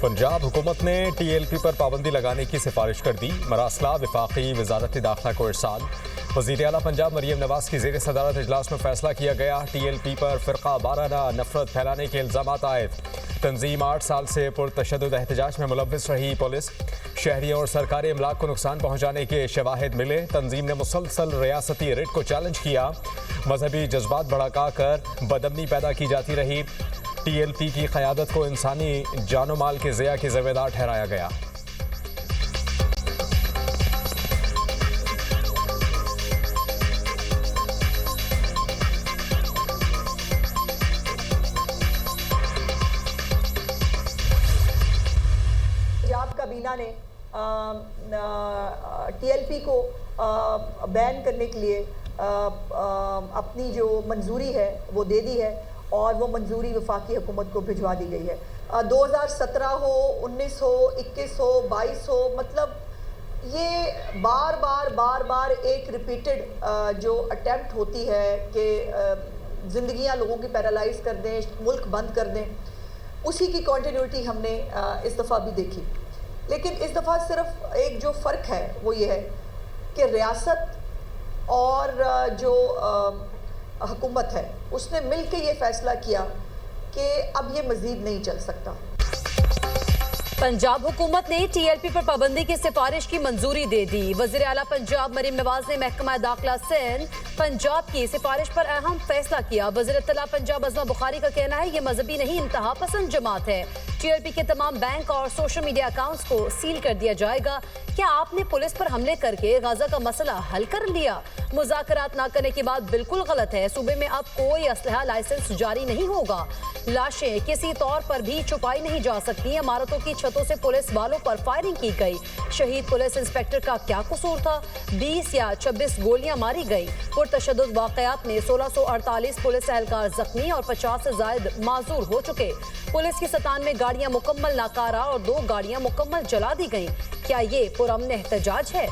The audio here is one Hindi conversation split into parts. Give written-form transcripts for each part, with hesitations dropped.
पंजाब हुकूमत ने TLP पर पाबंदी लगाने की सिफारिश कर दी। मरासला वफाकी वजारत दाखिला को इरसाल। वज़ीर आला पंजाब मरियम नवाज की ज़ेर सदारत इजलास में फैसला किया गया। TLP पर फ़िरका वाराना नफरत फैलाने के इल्ज़ामात आयद। तंजीम 8 साल से पुरतशद्दुद एहतजाज में मुलव्विस रही पुलिस। शहरियों और सरकारी अमलाक को नुकसान पहुँचाने के शवाहिद मिले। तंजीम ने मुसलसल रियासती रिट को चैलेंज किया। मजहबी जज्बात भड़का कर बदअमनी पैदा की जाती रही। TLP की क़यादत को इंसानी जानो माल के ज़िया के ज़िम्मेदार ठहराया गया। पंजाब काबीना ने TLP को बैन करने के लिए अपनी जो मंजूरी है वो दे दी है और वो मंजूरी वफाकी हुकूमत को भिजवा दी गई है। 2017 हो, 19 हो, 21 हो, 22 हो, मतलब ये बार बार एक रिपीटेड जो अटेम्प्ट होती है कि ज़िंदगियां लोगों की पैरालाइज कर दें, मुल्क बंद कर दें, उसी की कंटिन्यूटी हमने इस दफ़ा भी देखी। लेकिन इस दफ़ा सिर्फ एक जो फ़र्क है वो ये है कि रियासत और जो हुकूमत है उसने मिल के ये फैसला किया कि अब ये मज़ीद नहीं चल सकता। पंजाब हुकूमत ने TLP पर पाबंदी की सिफारिश की मंजूरी दे दी। वज़ीर आला पंजाब मरियम नवाज ने महकमा दाखिला सिंध पंजाब की सिफारिश पर अहम फैसला किया। वज़ीर इत्तला पंजाब अज़मा बुखारी का कहना है ये मजहबी नहीं इंतहा पसंद जमात है। TLP के तमाम बैंक और सोशल मीडिया अकाउंट्स को सील कर दिया जाएगा। क्या आपने पुलिस पर हमले करके गाजा का मसला हल कर लिया? मुज़ाकरात ना करने की बात बिल्कुल गलत है। सूबे में अब कोई असलहा लाइसेंस जारी नहीं होगा। लाशें किसी तौर पर भी छुपाई नहीं जा सकती। इमारतों की छतों से पुलिस वालों पर फायरिंग की गई। शहीद पुलिस इंस्पेक्टर का क्या कसूर था? 20 या 26 गोलियां मारी गई। पुरतशद्दुद वाकयात में 1648 पुलिस एहलकार जख्मी और 50 से जायद माजूर हो चुके। पुलिस की 97 गाड़ियां मुकम्मल नाकारा और 2 गाड़ियां मुकम्मल जला दी गई। क्या ये पुरअमन एहतजाज है?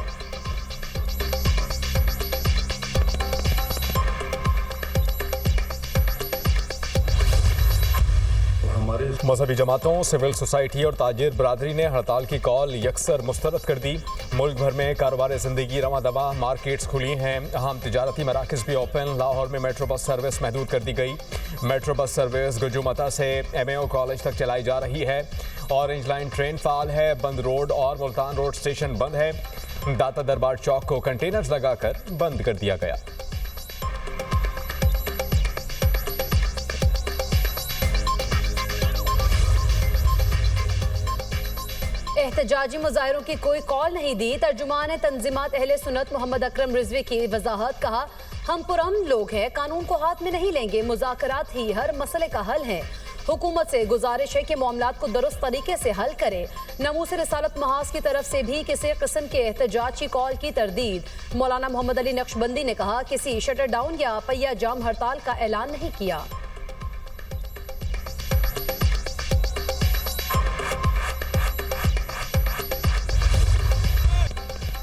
मजहबी जमातों, सिविल सोसाइटी और ताजिर बरादरी ने हड़ताल की कॉल यकसर मुस्तरद कर दी। मुल्क भर में कारोबार ज़िंदगी रवां दवा, मार्केट्स खुली हैं, अहम तिजारती मराकज़ भी ओपन। लाहौर में मेट्रो बस सर्विस महदूद कर दी गई। मेट्रो बस सर्विस गुजुमता से MAO कॉलेज तक चलाई जा रही है। ऑरेंज लाइन ट्रेन फाल है। बंद रोड और मुल्तान रोड स्टेशन बंद है। दाता दरबार चौक को कंटेनर्स लगाकर बंद कर दिया गया। एहतजाजी मुजाहिरों की कोई कॉल नहीं दी। तर्जुमान तंजीमात अहले सुन्नत मोहम्मद अकरम रिजवी की वजाहत। कहा हम पुरअमन लोग हैं, कानून को हाथ में नहीं लेंगे। मुज़ाकरात ही हर मसले का हल है। हुकूमत से गुजारिश है कि मामलात को दुरुस्त तरीके से हल करे। नमूस रिसालत महाज की तरफ से भी किसी किस्म के एहतजाज की कॉल की तरदीद। मौलाना मोहम्मद अली नक्शबंदी ने कहा किसी शटर डाउन या पहिया जाम हड़ताल का ऐलान नहीं किया।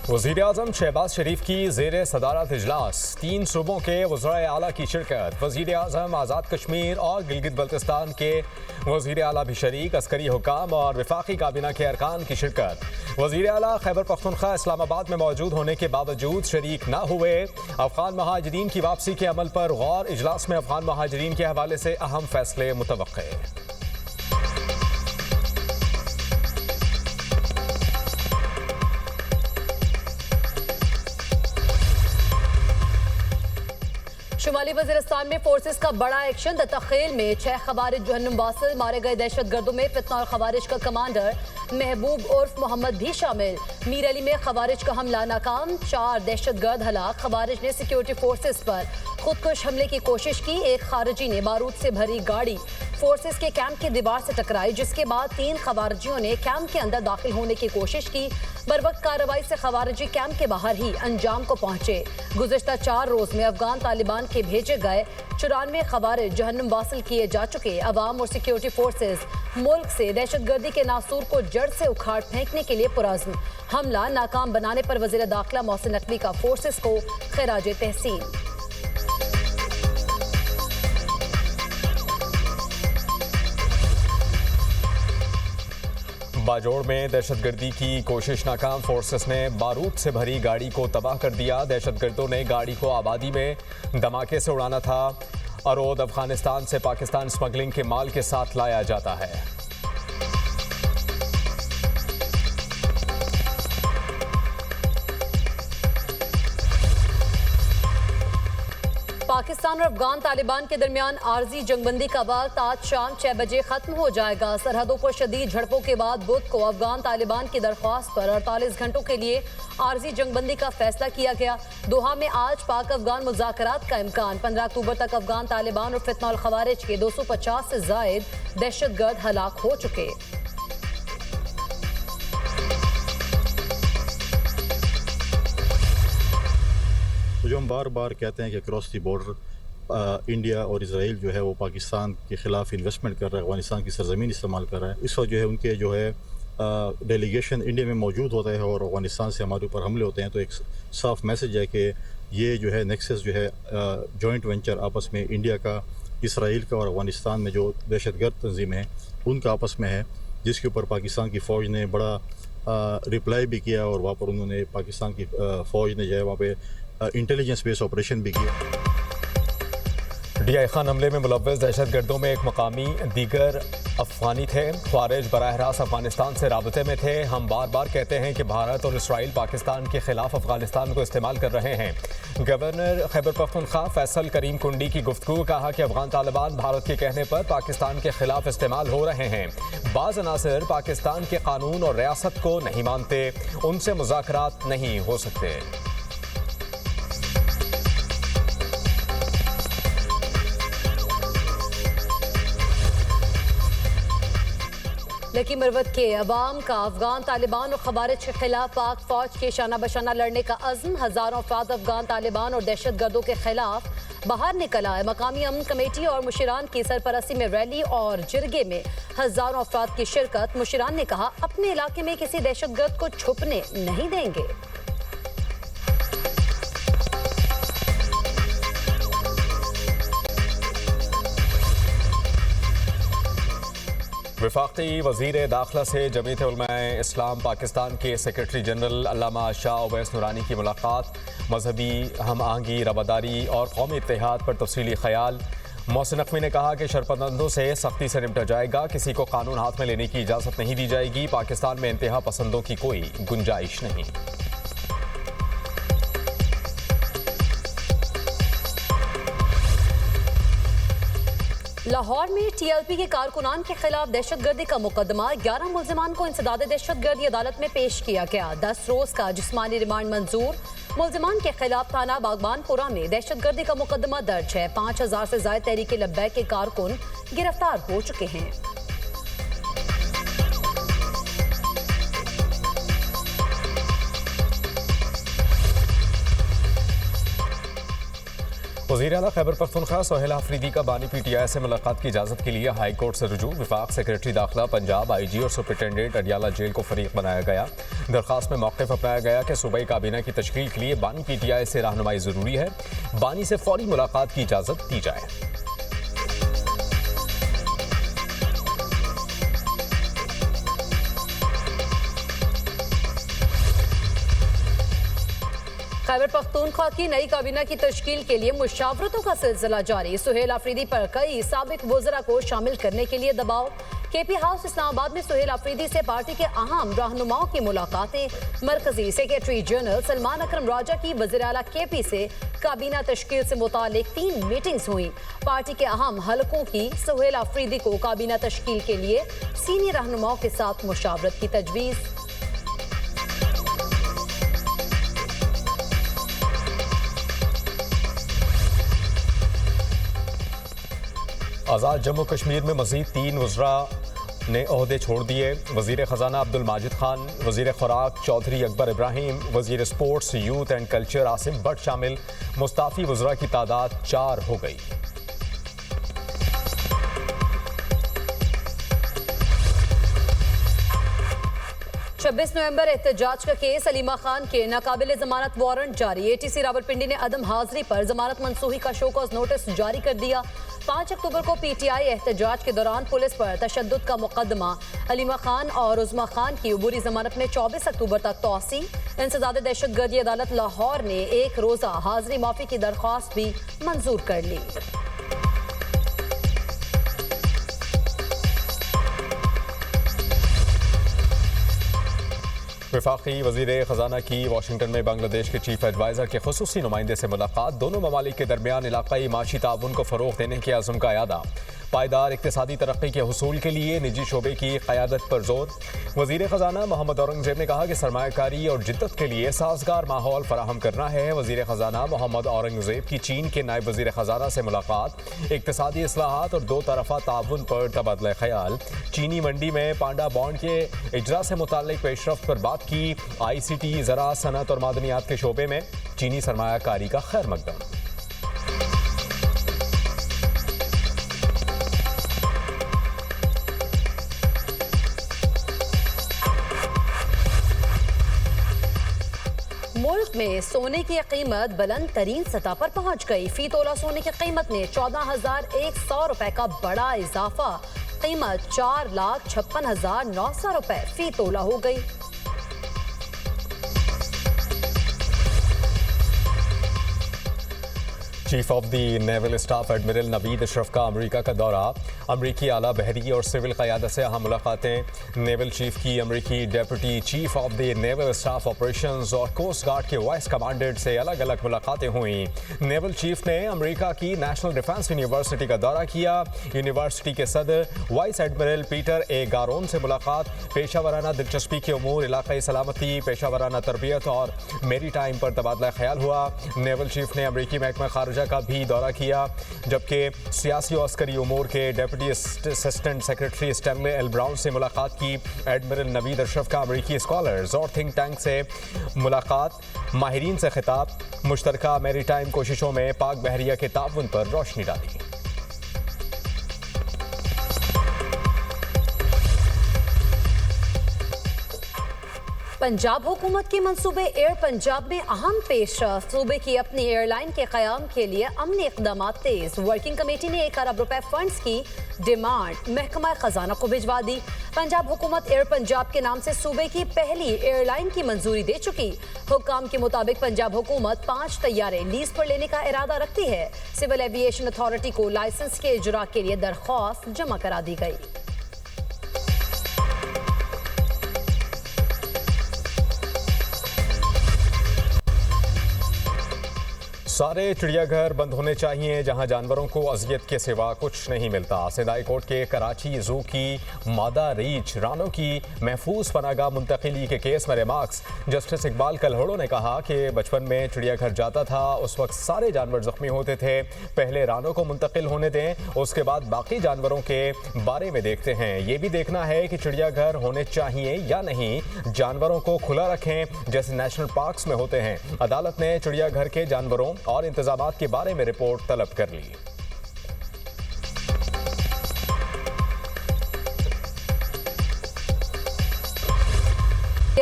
वज़ीर आज़म शहबाज शरीफ की ज़ेर सदारत इजलास। 3 सूबों के वज़राए आला की शिरकत। वज़ीर आज़म, आज़ाद कश्मीर और गिलगित बल्तिस्तान के वज़ीर आला भी शरीक। अस्करी हुकाम और वफाकी काबीना के अरकान की शिरकत। वज़ीर आला खैबर पख्तूनख्वा इस्लामाबाद में मौजूद होने के बावजूद शरीक न हुए। अफ़गान महाजरीन की वापसी के अमल पर गौर। इजलास में अफ़गान महाजरीन के हवाले से अहम फैसले मुतवक्के। शुमाली वज़ीरिस्तान में फोर्सेस का बड़ा एक्शन। दत्ताखेल में 6 खवारिज जहन्नुम वासिल मारे गए। दहशत गर्दों में फितना और खवारिज का कमांडर महबूब उर्फ मोहम्मद भी शामिल। मीर अली में खवारिज का हमला नाकाम। 4 दहशत गर्द हलाक। खवारिज ने सिक्योरिटी फोर्सेस पर खुदकुश हमले की कोशिश की। एक खारिजी ने बारूद से भरी गाड़ी फोर्सेस के कैंप की दीवार से टकराई, जिसके बाद 3 खवारिजियों ने कैंप के अंदर दाखिल होने की कोशिश की। बरवक्त कार्रवाई से खवारिजी कैंप के बाहर ही अंजाम को पहुंचे। गुज़िश्ता 4 रोज में अफगान तालिबान के भेजे गए 94 खवारिज जहन्नुम वासिल किए जा चुके। अवाम और सिक्योरिटी फोर्सेस मुल्क से दहशतगर्दी के नासूर को जड़ से उखाड़ फेंकने के लिए पुरअज़्म। हमला नाकाम बनाने पर वज़ीर दाखिला मोहसिन नकवी का फोर्सेस को खिराज तहसीन। बाजोड़ में दहशतगर्दी की कोशिश नाकाम, फोर्सेस ने बारूद से भरी गाड़ी को तबाह कर दिया। दहशतगर्दों ने गाड़ी को आबादी में धमाके से उड़ाना था। अरोद अफगानिस्तान से पाकिस्तान स्मगलिंग के माल के साथ लाया जाता है। पाकिस्तान और अफगान तालिबान के दरमियान आर्जी जंगबंदी का वक्त आज शाम 6 बजे खत्म हो जाएगा। सरहदों पर शदीद झड़पों के बाद बुध को अफगान तालिबान की दरख्वास्त पर 48 घंटों के लिए आर्जी जंगबंदी का फैसला किया गया। दोहा में आज पाक अफगान मुज़ाकरात का इम्कान। 15 अक्टूबर तक अफगान तालिबान और फितना उल खवारिज के 250 से जायद दहशतगर्द हलाक हो चुके। तो जो हम बार बार कहते हैं कि क्रॉस दी बॉर्डर इंडिया और इसराइल जो है वो पाकिस्तान के ख़िलाफ़ इन्वेस्टमेंट कर रहा है, अफगानिस्तान की सरजमीन इस्तेमाल कर रहा है। इस वक्त जो है उनके जो है डेलीगेशन इंडिया में मौजूद होता है और अफगानिस्तान से हमारे ऊपर हमले होते हैं। तो एक साफ मैसेज है कि ये जो है नेक्सस जो है जॉइंट वेंचर आपस में इंडिया का, इसराइल का और अफगानिस्तान में जो दहशतगर्द तंजीमें हैं उनका आपस में है, जिसके ऊपर पाकिस्तान की फ़ौज ने बड़ा रिप्लाई भी किया और वहाँ पर उन्होंने पाकिस्तान की फ़ौज ने जो है वहाँ पे इंटेलिजेंस बेस ऑपरेशन भी किया। डीआई खान हमले में मुलव्वस दहशतगर्दों में एक मकामी दीगर अफगानी थे। ख्वारिज बराह रास्त अफगानिस्तान से राबते में थे। हम बार बार कहते हैं कि भारत और इसराइल पाकिस्तान के खिलाफ अफगानिस्तान को इस्तेमाल कर रहे हैं। गवर्नर खैबर पख्तूनख्वा फैसल करीम कुंडी की गुफ्तगू, कहा कि अफगान तालिबान भारत के कहने पर पाकिस्तान के खिलाफ इस्तेमाल हो रहे हैं। बाज़ अनासर पाकिस्तान के कानून और रियासत को नहीं मानते, उनसे मुज़ाकरात नहीं हो सकते। लेकिन मरवत के अवाम का अफगान तालिबान और खवारिज के खिलाफ पाक फौज के शाना बशाना लड़ने का अज़्म। हज़ारों अफराद अफगान तालिबान और दहशत गर्दों के खिलाफ बाहर निकला है। मकामी अमन कमेटी और मुशीरान की सरपरस्ती में रैली और जिरगे में हज़ारों अफराद की शिरकत। मुशीरान ने कहा अपने इलाके में किसी दहशत गर्द को छुपने नहीं देंगे। वफाकी वज़ीर दाखिला से जमीयत उलमाए इस्लाम पाकिस्तान के सेक्रेटरी जनरल अल्लामा शाह उवैस नूरानी की मुलाकात। मजहबी हम आहंगी, रवादारी और कौमी इत्तेहाद पर तफसीली ख्याल। मोहसिन नकवी ने कहा कि शरपसंदों से सख्ती से निपटा जाएगा, किसी को कानून हाथ में लेने की इजाज़त नहीं दी जाएगी। पाकिस्तान में इंतहा पसंदों की कोई गुंजाइश नहीं। लाहौर में टीएलपी के कारकुनान के खिलाफ दहशतगर्दी का मुकदमा। 11 मुल्जिमान को इंसदाद दहशतगर्दी अदालत में पेश किया गया। 10 रोज का जिस्मानी रिमांड मंजूर। मुल्जिमान के खिलाफ थाना बागबानपुरा में दहशतगर्दी का मुकदमा दर्ज है। 5000 से ज्यादा तहरीक लब्बैक के कारकुन गिरफ्तार हो चुके हैं। वज़ीर आला खैबर पख्तूनख्वा सोहेल आफरीदी का बानी पीटीआई से मुलाकात की इजाज़त के लिए हाई कोर्ट से रुजू। विफाक सेक्रेटरी दाखिला पंजाब, आईजी और सुपरिटेंडेंट अडियाला जेल को फरीक बनाया गया। दरख्वास्त में मौक़िफ़ अपनाया गया कि सूबाई काबीना की तश्कील के लिए बानी पीटीआई से रहनुमाई ज़रूरी है। बानी से फौरी मुलाकात की इजाज़त दी जाए। खैबर पख्तूनख्वा की नई काबीना की तश्कील के लिए मुशावरतों का सिलसिला जारी। सुहेल आफरीदी पर कई साबिक वज़रा को शामिल करने के लिए दबाव। केपी हाउस इस्लामाबाद में सुहेल आफरीदी से पार्टी के अहम रहनुमाओं की मुलाकातें। मरकजी सेक्रेटरी जनरल सलमान अकरम राजा की वज़ीर आला केपी से काबीना तश्कील से मुतालिक 3 मीटिंग्स हुई। पार्टी के अहम हलकों की सुहेल आफरीदी को काबीना तश्कील के लिए सीनियर रहनुमाओं के साथ मुशावरत की तजवीज़। आज़ाद जम्मू कश्मीर में मज़ीद 3 वज़रा ने ओहदे छोड़ दिए। वज़ीर ख़जाना अब्दुल माजिद खान, वज़ीर खुराक चौधरी अकबर इब्राहिम, वज़ीर sports youth and culture Asim Bhatt शामिल। मुस्ताफ़ी वज़रा की तादाद 4 हो गई। छब्बीस नवंबर एहतजाज का केस। सलीमा खान के नाकाबिल जमानत वारंट जारी। एटीसी रावलपिंडी ने अदम हाजिरी पर जमानत मनसूखी का शोकॉज नोटिस जारी कर दिया। 5 अक्टूबर को PTI एहतजाज के दौरान पुलिस पर तशद्दुद का मुकदमा, अलीमा खान और उज़मा खान की अबूरी जमानत में 24 अक्टूबर तक तौसी। इंसदाद दहशतगर्दी अदालत लाहौर ने एक रोजा हाजिरी माफी की दरख्वास्त भी मंजूर कर ली। वफाकी वज़ीर ख़जाना की वाशिंगटन में बांग्लादेश के चीफ एडवाइज़र के खुसूसी नुमाइंदे से मुलाकात, दोनों ममालिक के दरमियान इलाक़ाई माशी ताउन को फ़रोग़ देने के अज़्म का यादा, पायदार इक़्तिसादी तरक्की के हुसूल के लिए निजी शोबे की क़यादत पर जोर। वज़ीर ख़जाना मोहम्मद औरंगज़ेब ने कहा कि सरमायाकारी और जिद्दत के लिए साजगार माहौल फराहम करना है। वज़ीर ख़जाना मोहम्मद औरंगज़ेब की चीन के नायब वज़ीर ख़जाना से मुलाकात, इक़्तिसादी इस्लाहात और दो तरफ़ा ताउन पर तबादला ख़याल। चीनी मंडी में पांडा बॉन्ड के इजरा से मुताल्लिक़ पेशरफ्त पर बात की। ICT, ज़रा, सनत और मादनियात के शोबे में चीनी सरमायाकारी का खैर मकदम। मुल्क में सोने की कीमत बुलंद तरीन सतह पर पहुंच गई। फी तोला सोने की कीमत में 14,100 रुपए का बड़ा इजाफा, कीमत 4,56,900 रुपए फी तोला हो गई। Chief of the naval staff admiral Naveed Ashraf का अमेरिका का दौरा, अमरीकी आला बहरी और सिविल क़यादत से अहम मुलाकातें। नेवल चीफ की अमरीकी deputy chief of the naval staff operations और कोस्ट गार्ड के वाइस कमांडेंट से अलग अलग मुलाकातें हुई। नेवल चीफ ने अमरीका की नेशनल डिफेंस यूनिवर्सिटी का दौरा किया। यूनिवर्सिटी के सदर वाइस एडमिरल पीटर ए गारोन से मुलाकात, पेशावराना दिलचस्पी के उमूर, इलाक़ाई सलामती, पेशावराना तरबियत और मेरी टाइम पर तबादला ख्याल हुआ। नेवल चीफ ने अमरीकी महकमा खारजा का भी दौरा किया, जबकि सियासी और अस्करी उमूर के deputy assistant secretary Stanley L brown से मुलाकात की। एडमिरल नवीद अशरफ का अमरीकी स्कॉलर्स और थिंक टैंक से मुलाकात, माहिरीन से खिताब, मुश्तरका मैरीटाइम कोशिशों में पाक बहरिया के ताउन पर रोशनी डाली। पंजाब हुकूमत के मंसूबे एयर पंजाब में अहम पेशरफ्त, सूबे की अपनी एयरलाइन के क़याम के लिए अमनी इक़दाम तेज। वर्किंग कमेटी ने 1 अरब रुपए फंड्स की डिमांड महकमा खजाना को भिजवा दी। पंजाब हुकूमत एयर पंजाब के नाम से सूबे की पहली एयरलाइन की मंजूरी दे चुकी। हुक्काम के मुताबिक पंजाब हुकूमत 5 तैयारे लीज पर लेने का इरादा रखती है। सिविल एविएशन अथॉरिटी को लाइसेंस के इजरा के लिए दरख्वास्त जमा करा दी गई। सारे चिड़ियाघर बंद होने चाहिए जहां जानवरों को अजियत के सिवा कुछ नहीं मिलता। सिंध हाई कोर्ट के कराची जू की मादा रीछ रानों की महफूज पनागाह मुंतकिली के केस में रिमार्क्स, जस्टिस इकबाल कलहड़ो ने कहा कि बचपन में चिड़ियाघर जाता था, उस वक्त सारे जानवर जख्मी होते थे। पहले रानों को मुंतकिल होने दें, उसके बाद बाकी जानवरों के बारे में देखते हैं। ये भी देखना है कि चिड़ियाघर होने चाहिए या नहीं। जानवरों को खुला रखें जैसे नेशनल पार्क्स में होते हैं। अदालत ने चिड़ियाघर के जानवरों और इंतजामात के बारे में रिपोर्ट तलब कर ली।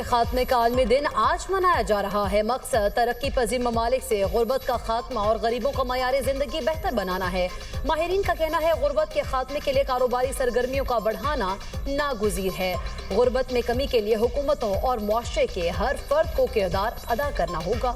खात्मे का आलमी दिन आज मनाया जा रहा है। मकसद तरक्की पजीर ममालिक से गुर्बत का खात्मा और गरीबों का मयार जिंदगी बेहतर बनाना है। माहिरीन का कहना है गुर्बत के खात्मे के लिए कारोबारी सरगर्मियों का बढ़ाना नागुज़ीर है। गुर्बत में कमी के लिए हुकूमतों और मुआशरे के हर फर्द को किरदार अदा करना होगा।